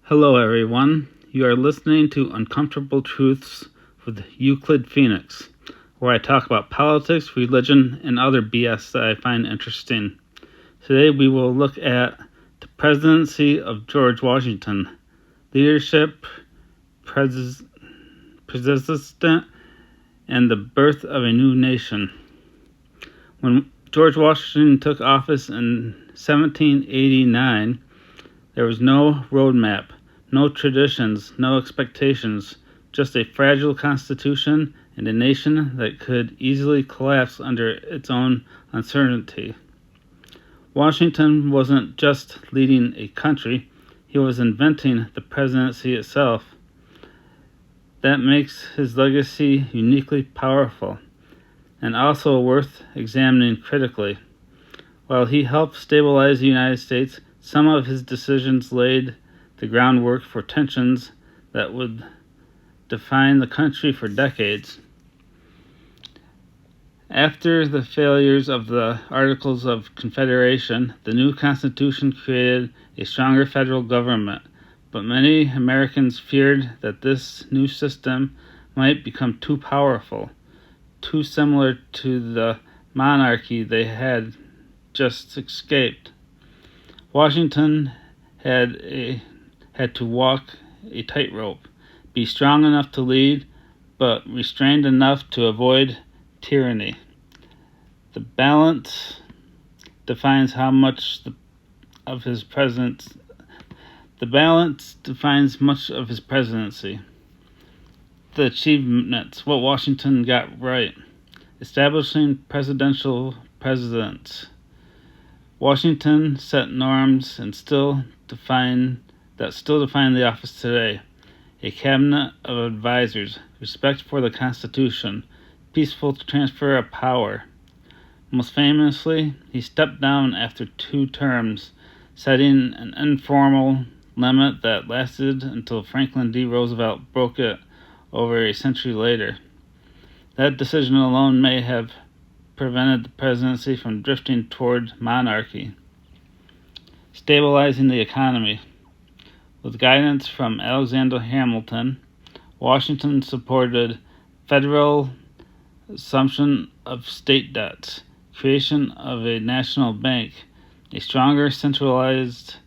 Hello, everyone. You are listening to Uncomfortable Truths with Euclid Phoenix, where I talk about politics, religion, and other BS that I find interesting. Today, we will look at the presidency of George Washington, leadership, president, and the birth of a new nation. When George Washington took office in 1789, there was no roadmap, no traditions, no expectations, just a fragile constitution and a nation that could easily collapse under its own uncertainty. Washington wasn't just leading a country, he was inventing the presidency itself. That makes his legacy uniquely powerful and also worth examining critically. While he helped stabilize the United States, some of his decisions laid the groundwork for tensions that would define the country for decades. After the failures of the Articles of Confederation, the new Constitution created a stronger federal government, but many Americans feared that this new system might become too powerful, too similar to the monarchy they had just escaped. Washington had to walk a tightrope, be strong enough to lead, but restrained enough to avoid tyranny. The balance defines much of his presidency. The achievements, what Washington got right: establishing presidential presidents. Washington set norms and still define the office today. A cabinet of advisors, respect for the Constitution, peaceful transfer of power. Most famously, he stepped down after 2 terms, setting an informal limit that lasted until Franklin D. Roosevelt broke it over a century later. That decision alone may have prevented the presidency from drifting toward monarchy. Stabilizing the economy. With guidance from Alexander Hamilton, Washington supported federal assumption of state debts, creation of a national bank, a stronger centralized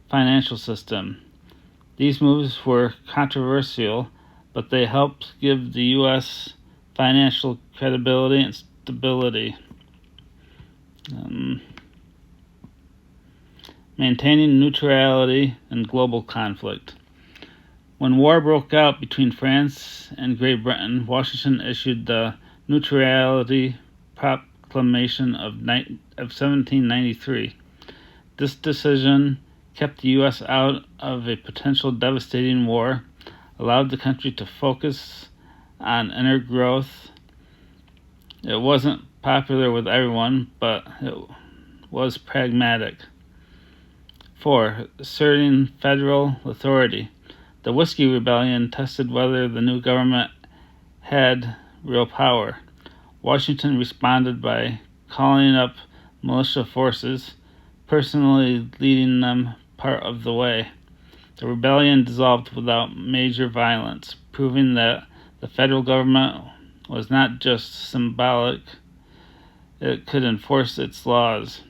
financial system. These moves were controversial, but they helped give the U.S. financial credibility and stability. Maintaining neutrality in global conflict. When war broke out between France and Great Britain, Washington issued the Neutrality Proclamation of 1793. This decision kept the U.S. out of a potential devastating war, allowed the country to focus on inner growth. It wasn't popular with everyone, but it was pragmatic. 4. Asserting federal authority. The Whiskey Rebellion tested whether the new government had real power. Washington responded by calling up militia forces, personally leading them part of the way. The rebellion dissolved without major violence, proving that the federal government was not just symbolic, it could enforce its laws.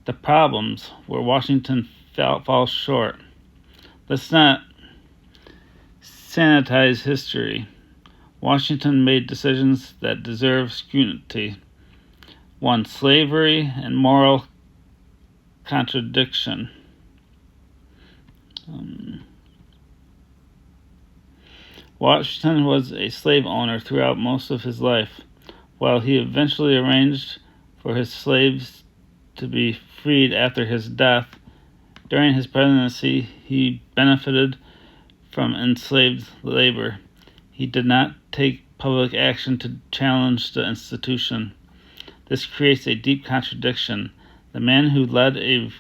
The problems where Washington falls short. Let's not sanitize history. Washington made decisions that deserve scrutiny. 1. Slavery and moral contradiction. Washington was a slave owner throughout most of his life. While he eventually arranged for his slaves to be freed after his death, during his presidency he benefited from enslaved labor. He did not take public action to challenge the institution. This creates a deep contradiction. The man who led a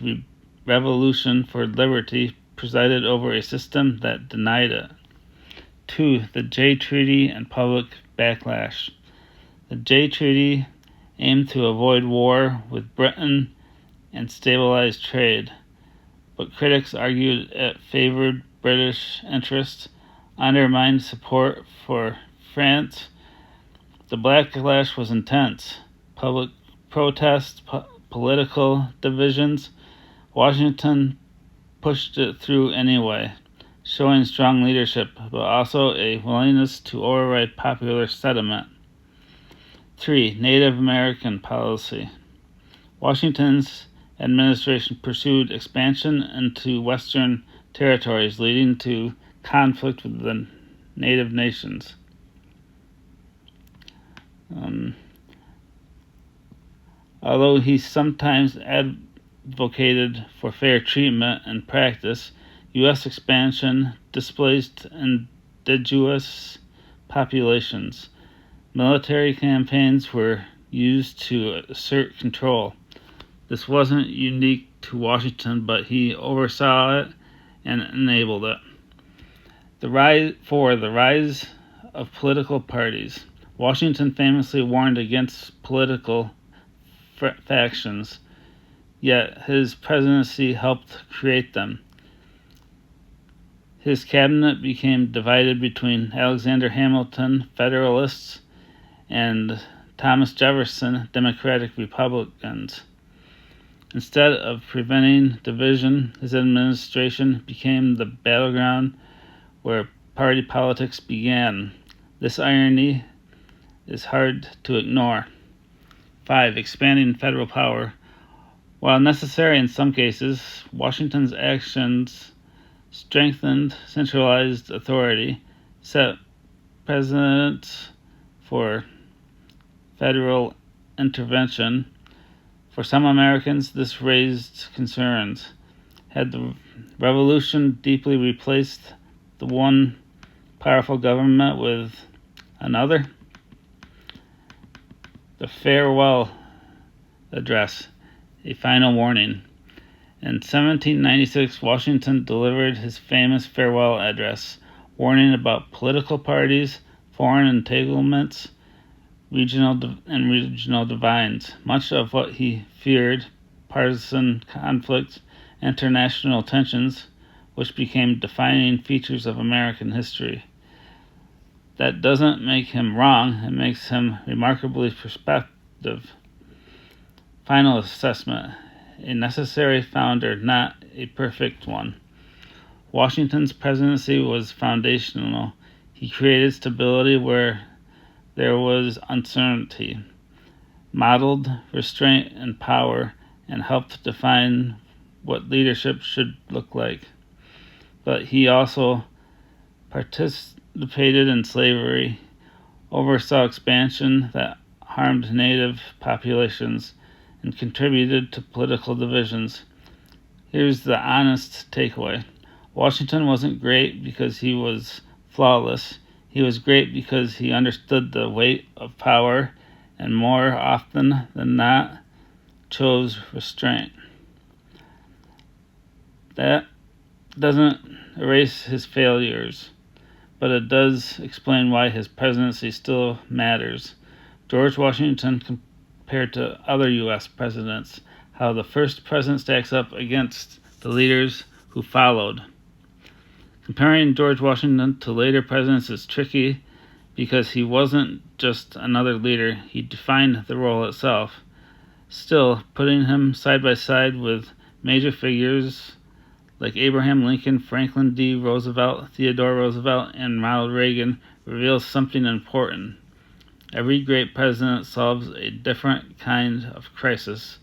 revolution for liberty presided over a system that denied it. 2. The Jay Treaty and public backlash. The Jay Treaty aimed to avoid war with Britain and stabilize trade, but critics argued it favored British interests, undermined support for France. The backlash was intense. Public protests, political divisions. Washington pushed it through anyway, showing strong leadership, but also a willingness to override popular sentiment. 3. Native American policy. Washington's administration pursued expansion into Western territories, leading to conflict with the native nations. Although he sometimes advocated for fair treatment in practice, U.S. expansion displaced indigenous populations. Military campaigns were used to assert control. This wasn't unique to Washington, but he oversaw it and enabled it. The rise of political parties. Washington famously warned against political factions, yet his presidency helped create them. His cabinet became divided between Alexander Hamilton, Federalists, and Thomas Jefferson, Democratic Republicans. Instead of preventing division, his administration became the battleground where party politics began. This irony is hard to ignore. 5. Expanding federal power. While necessary in some cases, Washington's actions strengthened centralized authority, set precedents for federal intervention. For some Americans, this raised concerns. Had the revolution deeply replaced the one powerful government with another? The farewell address, a final warning. In 1796, Washington delivered his famous farewell address, warning about political parties, foreign entanglements, regional divides. Much of what he feared, partisan conflicts, international tensions, which became defining features of American history. That doesn't make him wrong, it makes him remarkably perspective. Final assessment. A necessary founder, not a perfect one. Washington's presidency was foundational. He created stability where there was uncertainty, modeled restraint and power, and helped define what leadership should look like. But he also participated in slavery, oversaw expansion that harmed native populations, and contributed to political divisions. Here's the honest takeaway. Washington wasn't great because he was flawless. He was great because he understood the weight of power and more often than not chose restraint. That doesn't erase his failures, but it does explain why his presidency still matters. George Washington compared to other U.S. presidents, how the first president stacks up against the leaders who followed. Comparing George Washington to later presidents is tricky because he wasn't just another leader, he defined the role itself. Still, putting him side by side with major figures like Abraham Lincoln, Franklin D. Roosevelt, Theodore Roosevelt, and Ronald Reagan reveals something important. Every great president solves a different kind of crisis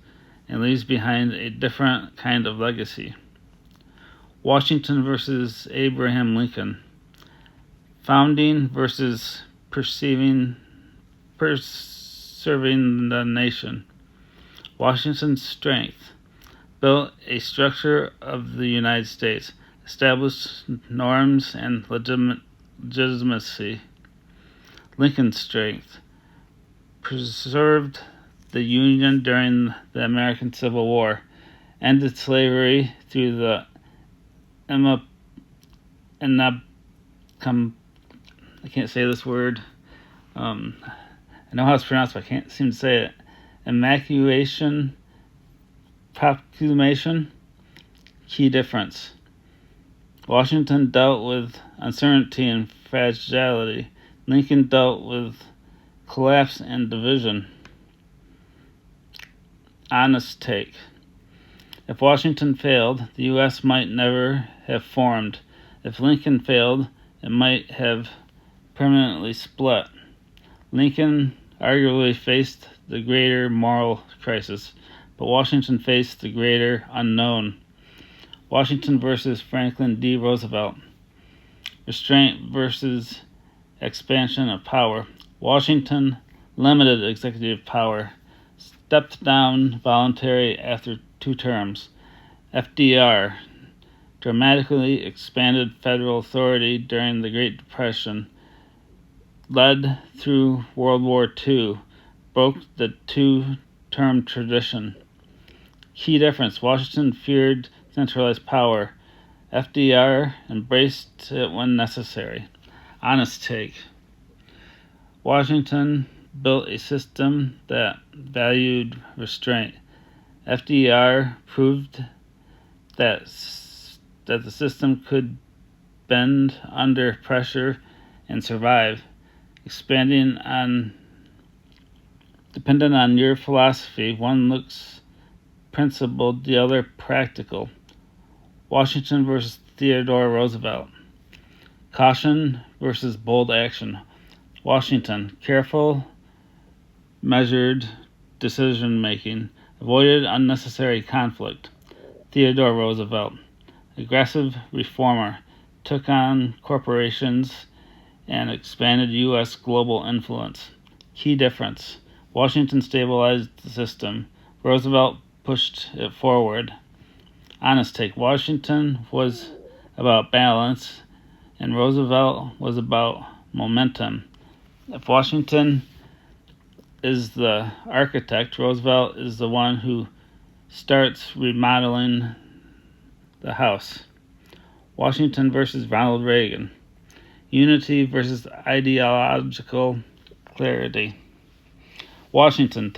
and leaves behind a different kind of legacy. Washington versus Abraham Lincoln. Founding versus preserving the nation. Washington's strength. Built a structure of the United States, established norms and legitimacy. Lincoln's strength. Preserved the Union during the American Civil War, ended slavery through the I can't say this word. I know how it's pronounced, but I can't seem to say it. Proclamation, Key difference. Washington dealt with uncertainty and fragility. Lincoln dealt with collapse and division. Honest take. If Washington failed, the U.S. might never have formed. If Lincoln failed, it might have permanently split. Lincoln arguably faced the greater moral crisis, but Washington faced the greater unknown. Washington versus Franklin D. Roosevelt. Restraint versus expansion of power. Washington limited executive power, stepped down voluntary after 2 terms. FDR dramatically expanded federal authority during the Great Depression, led through World War II, broke the 2-term tradition. Key difference. Washington feared centralized power. FDR embraced it when necessary. Honest take. Washington built a system that valued restraint. FDR proved that the system could bend under pressure and survive. Dependent on your philosophy, one looks principled, the other practical. Washington versus Theodore Roosevelt. Caution versus bold action. Washington, careful, measured decision-making, avoided unnecessary conflict. Theodore Roosevelt, aggressive reformer, took on corporations and expanded U.S. global influence. Key difference. Washington stabilized the system. Roosevelt pushed it forward. Honest take. Washington was about balance, and Roosevelt was about momentum. If Washington is the architect, Roosevelt is the one who starts remodeling the house. Washington versus Ronald Reagan. Unity versus ideological clarity. Washington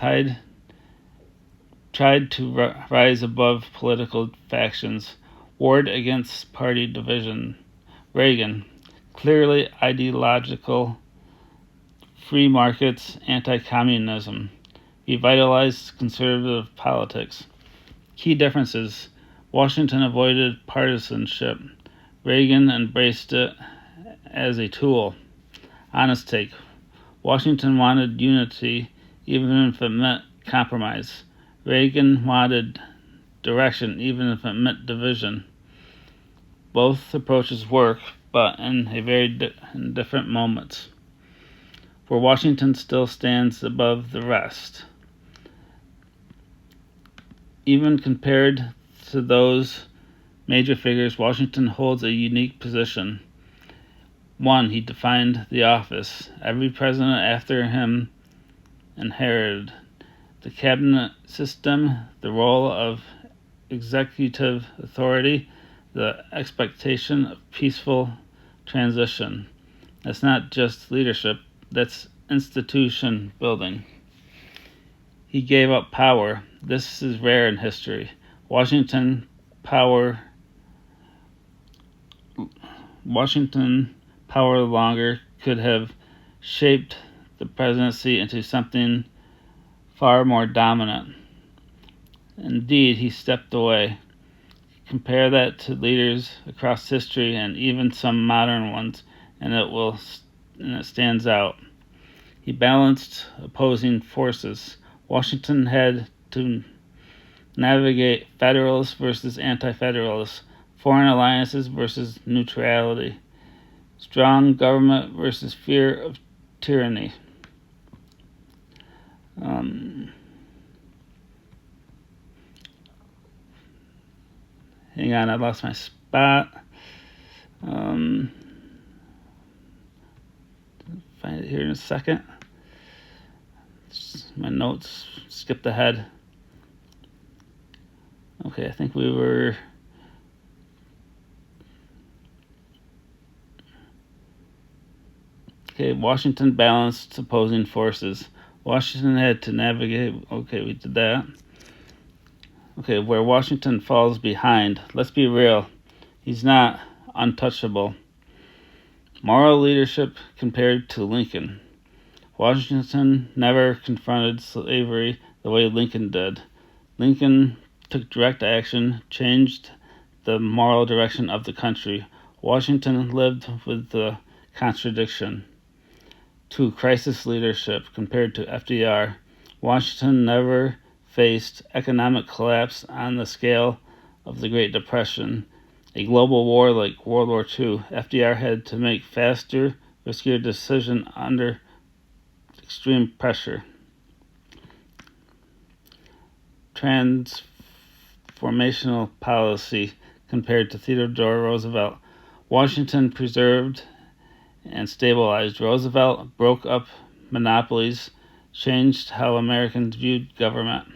tried to rise above political factions, warred against party division. Reagan, clearly ideological, free markets, anti-communism, revitalized conservative politics. Key differences. Washington avoided partisanship. Reagan embraced it as a tool. Honest take. Washington wanted unity, even if it meant compromise. Reagan wanted direction, even if it meant division. Both approaches work, but in in different moments. For Washington still stands above the rest. Even compared to those major figures, Washington holds a unique position. 1. He defined the office. Every president after him inherited the cabinet system, the role of executive authority, the expectation of peaceful transition. That's not just leadership, that's institution building. He gave up power. This is rare in history. Washington power longer could have shaped the presidency into something far more dominant. Indeed, he stepped away. Compare that to leaders across history and even some modern ones, and it stands out. He balanced opposing forces. Washington had to navigate federalists versus anti-federalists, foreign alliances versus neutrality, strong government versus fear of tyranny. Hang on, I lost my spot. Find it here in a second. My notes skipped ahead. Okay, I think we were... Okay, Washington balanced opposing forces. Washington had to navigate... Okay, we did that. where Washington falls behind. Let's be real, he's not untouchable. Moral leadership compared to Lincoln. Washington never confronted slavery the way Lincoln did. Lincoln took direct action, changed the moral direction of the country. Washington lived with the contradiction. To crisis leadership compared to FDR. Washington never faced economic collapse on the scale of the Great Depression, a global war like World War II. FDR had to make faster, riskier decisions under extreme pressure. Transformational policy compared to Theodore Roosevelt. Washington preserved and stabilized. Roosevelt broke up monopolies, changed how Americans viewed government.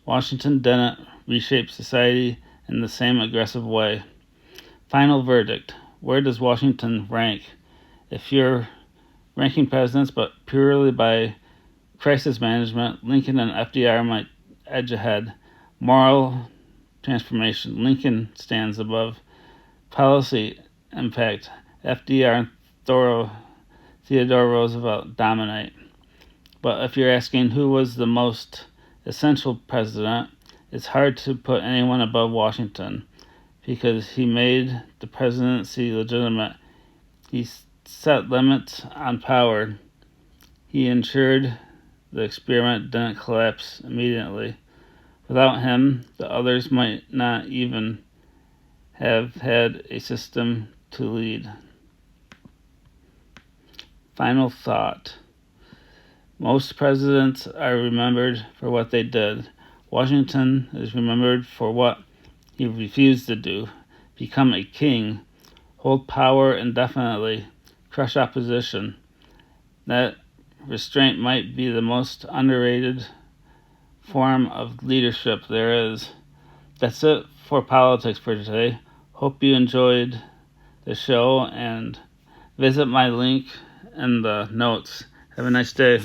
Washington didn't reshape society in the same aggressive way. Final verdict. Where does Washington rank? If you're ranking presidents but purely by crisis management, Lincoln and FDR might edge ahead. Moral transformation, Lincoln stands above. Policy impact, FDR and Theodore Roosevelt dominate. But if you're asking who was the most essential president, it's hard to put anyone above Washington because he made the presidency legitimate. He set limits on power. He ensured the experiment didn't collapse immediately. Without him, the others might not even have had a system to lead. Final thought. Most presidents are remembered for what they did. Washington is remembered for what he refused to do. Become a king, hold power indefinitely, crush opposition. That restraint might be the most underrated form of leadership there is. That's it for politics for today. Hope you enjoyed the show and visit my link in the notes. Have a nice day.